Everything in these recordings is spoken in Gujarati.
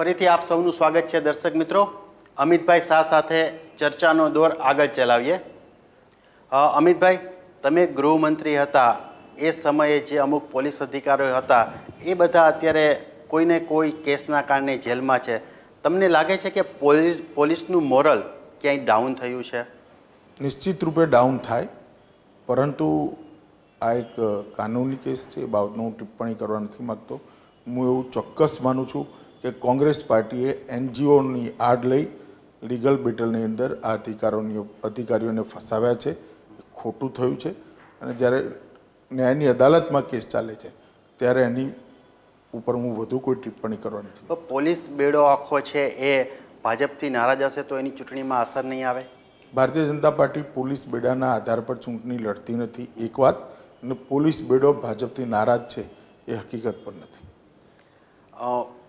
ફરીથી આપ સૌનું સ્વાગત છે દર્શક મિત્રો। અમિતભાઈ શાહ સાથે ચર્ચાનો દોર આગળ ચલાવીએ। અમિતભાઈ, તમે ગૃહમંત્રી હતા, એ સમયે જે અમુક પોલીસ અધિકારીઓ હતા એ બધા અત્યારે કોઈને કોઈ કેસના કારણે જેલમાં છે। તમને લાગે છે કે પોલીસનું મોરલ ક્યાંય ડાઉન થયું છે? નિશ્ચિત રૂપે ડાઉન થાય, પરંતુ આ એક કાનૂની કેસ છે, એ બાબતમાં હું ટિપ્પણી કરવા નથી માગતો। હું એવું ચોક્કસ માનું છું કે કોંગ્રેસ પાર્ટીએ NGOની આડ લઈ લીગલ બેટલની અંદર આ અધિકારીઓને ફસાવ્યા છે, ખોટું થયું છે। અને જ્યારે ન્યાયની અદાલતમાં કેસ ચાલે છે ત્યારે એની ઉપર હું વધુ કોઈ ટિપ્પણી કરવા નથી। તો પોલીસ બેડો આખો છે એ ભાજપથી નારાજ હશે તો એની ચૂંટણીમાં અસર નહીં આવે? ભારતીય જનતા પાર્ટી પોલીસ બેડાના આધાર પર ચૂંટણી લડતી નથી, એક વાત, અને પોલીસ બેડો ભાજપથી નારાજ છે એ હકીકત પણ નથી।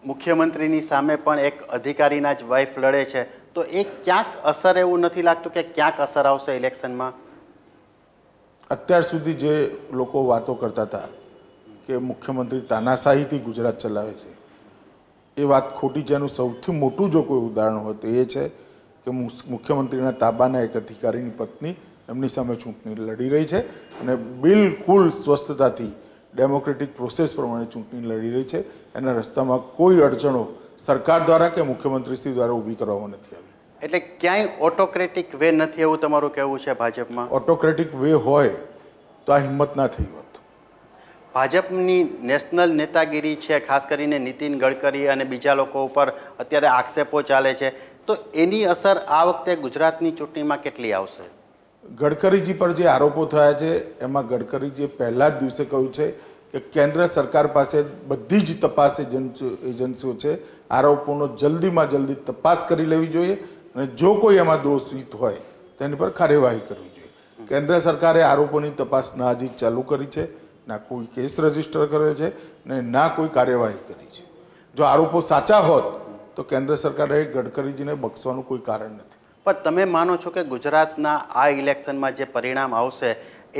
મુખ્યમંત્રીની સામે પણ એક અધિકારીના જ વાઇફ લડે છે, તો એ ક્યાંક અસર, એવું નથી લાગતું કે ક્યાંક અસર આવશે ઇલેક્શનમાં? અત્યાર સુધી જે લોકો વાતો કરતા હતા કે મુખ્યમંત્રી તાનાશાહીથી ગુજરાત ચલાવે છે, એ વાત ખોટી છે। એનું સૌથી મોટું જો કોઈ ઉદાહરણ હોય તો એ છે કે મુખ્યમંત્રીના તાબાના એક અધિકારીની પત્ની એમની સામે ચૂંટણી લડી રહી છે અને બિલકુલ સ્વસ્થતાથી ડેમોક્રેટિક પ્રોસેસ પ્રમાણે ચૂંટણી લડી રહી છે। એના રસ્તામાં કોઈ અડચણો સરકાર દ્વારા કે મુખ્યમંત્રીશ્રી દ્વારા ઊભી કરવામાં નથી આવી। એટલે ક્યાંય ઓટોક્રેટિક વે નથી એવું તમારું કહેવું છે ભાજપમાં? ઓટોક્રેટિક વે હોય તો આ હિંમત ના થઈ હોત। ભાજપની નેશનલ નેતાગીરી છે, ખાસ કરીને નીતિન ગડકરી અને બીજા લોકો ઉપર અત્યારે આક્ષેપો ચાલે છે, તો એની અસર આ વખતે ગુજરાતની ચૂંટણીમાં કેટલી આવશે? ગડકરીજી પર જે આરોપો થયા છે એમાં ગડકરીજીએ પહેલા જ દિવસે કહ્યું છે કે કેન્દ્ર સરકાર પાસે બધી જ તપાસ એજન્સીઓ છે, આરોપોનો જલ્દીમાં જલ્દી તપાસ કરી લેવી જોઈએ અને જો કોઈ એમાં દોષિત હોય તેની પર કાર્યવાહી કરવી જોઈએ। કેન્દ્ર સરકારે આરોપોની તપાસ ના હજી ચાલુ કરી છે, ના કોઈ કેસ રજીસ્ટર કર્યો છે ને ના કોઈ કાર્યવાહી કરી છે। જો આરોપો સાચા હોત તો કેન્દ્ર સરકારે ગડકરીજીને બક્ષવાનું કોઈ કારણ નથી। પણ તમે માનો છો કે ગુજરાતના આ ઇલેક્શનમાં જે પરિણામ આવશે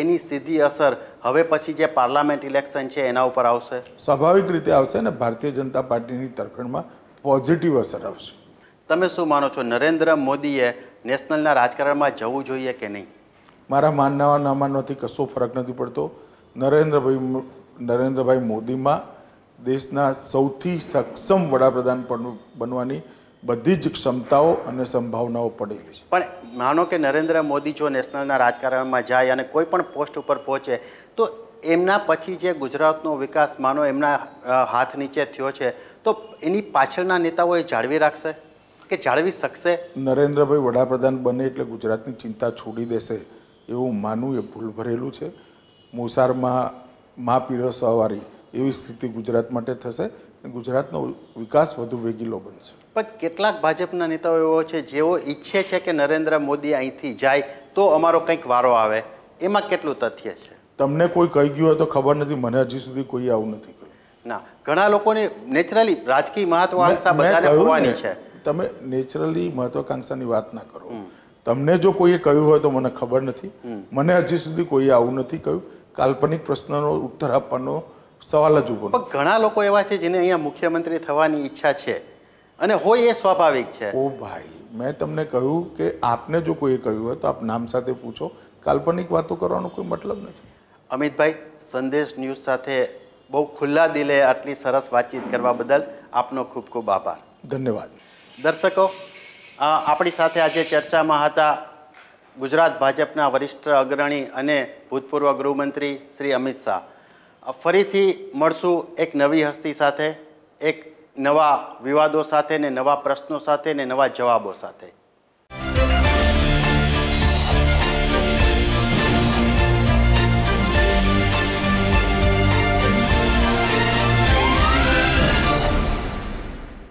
એની સીધી અસર હવે પછી જે પાર્લામેન્ટ ઇલેક્શન છે એના ઉપર આવશે? સ્વાભાવિક રીતે આવશે ને, ભારતીય જનતા પાર્ટીની તરફેણમાં પોઝિટિવ અસર આવશે। તમે શું માનો છો, નરેન્દ્ર મોદીએ નેશનલના રાજકારણમાં જવું જોઈએ કે નહીં? મારા માનવા ના માનવાથી કશો ફરક નથી પડતો। નરેન્દ્રભાઈ મોદીમાં દેશના સૌથી સક્ષમ વડાપ્રધાન બનવાની બધી જ ક્ષમતાઓ અને સંભાવનાઓ પડેલી છે। પણ માનો કે નરેન્દ્ર મોદી જો નેશનલના રાજકારણમાં જાય અને કોઈ પણ પોસ્ટ ઉપર પહોંચે તો એમના પછી જે ગુજરાતનો વિકાસ માનો એમના હાથ નીચે થયો છે, તો એની પાછળના નેતાઓ એ જાળવી રાખશે કે જાળવી શકશે? નરેન્દ્રભાઈ વડાપ્રધાન બને એટલે ગુજરાતની ચિંતા છોડી દેશે એવું માનવું એ ભૂલ ભરેલું છે। મોસારમાં મા પીરસવાવાળી એવી સ્થિતિ ગુજરાત માટે થશે, ગુજરાતનો વિકાસ વધુ વેગીલો બનશે। પણ કેટલાક ભાજપના નેતાઓ એવો છે જેઓ ઈચ્છે છે કે નરેન્દ્ર મોદી અહીંથી જાય તો અમારો કંઈક વારો આવે, એમાં કેટલું તથ્ય છે? તમને કોઈ કહી ગયું હોય તો ખબર નથી, મને હજી સુધી કોઈ આવું નથી કહ્યું। ના, ઘણા લોકોને નેચરલી રાજકીય મહત્વાકાંક્ષા બધાને હોવાની છે। તમે નેચરલી મહત્વાકાંક્ષાની વાત ના કરો। તમને જો કોઈએ કહ્યું હોય તો મને ખબર નથી, મને હજી સુધી કોઈએ આવું નથી કહ્યું। કાલ્પનિક પ્રશ્નનો ઉત્તર આપવાનો સવાલ જ ઉભો નથી। પણ ઘણા લોકો એવા છે જેને અહીંયા મુખ્યમંત્રી થવાની ઈચ્છા છે અને હોય એ સ્વાભાવિક છે। ઓ ભાઈ, મેં તમને કહ્યું કે આપને જો કોઈએ કહ્યું હોય તો આપ નામ સાથે પૂછો, કાલ્પનિક વાતો કરવાનો કોઈ મતલબ નથી। અમિતભાઈ, સંદેશ ન્યૂઝ સાથે બહુ ખુલ્લા દિલે આટલી સરસ વાતચીત કરવા બદલ આપનો ખૂબ ખૂબ આભાર। ધન્યવાદ। દર્શકો, આપણી સાથે આજે ચર્ચામાં હતા ગુજરાત ભાજપના વરિષ્ઠ અગ્રણી અને ભૂતપૂર્વ ગૃહમંત્રી શ્રી અમિત શાહ। ફરીથી મળશું એક નવી હસ્તી સાથે, એક નવા વિવાદો સાથે ને નવા પ્રશ્નો સાથે ને નવા જવાબો સાથે।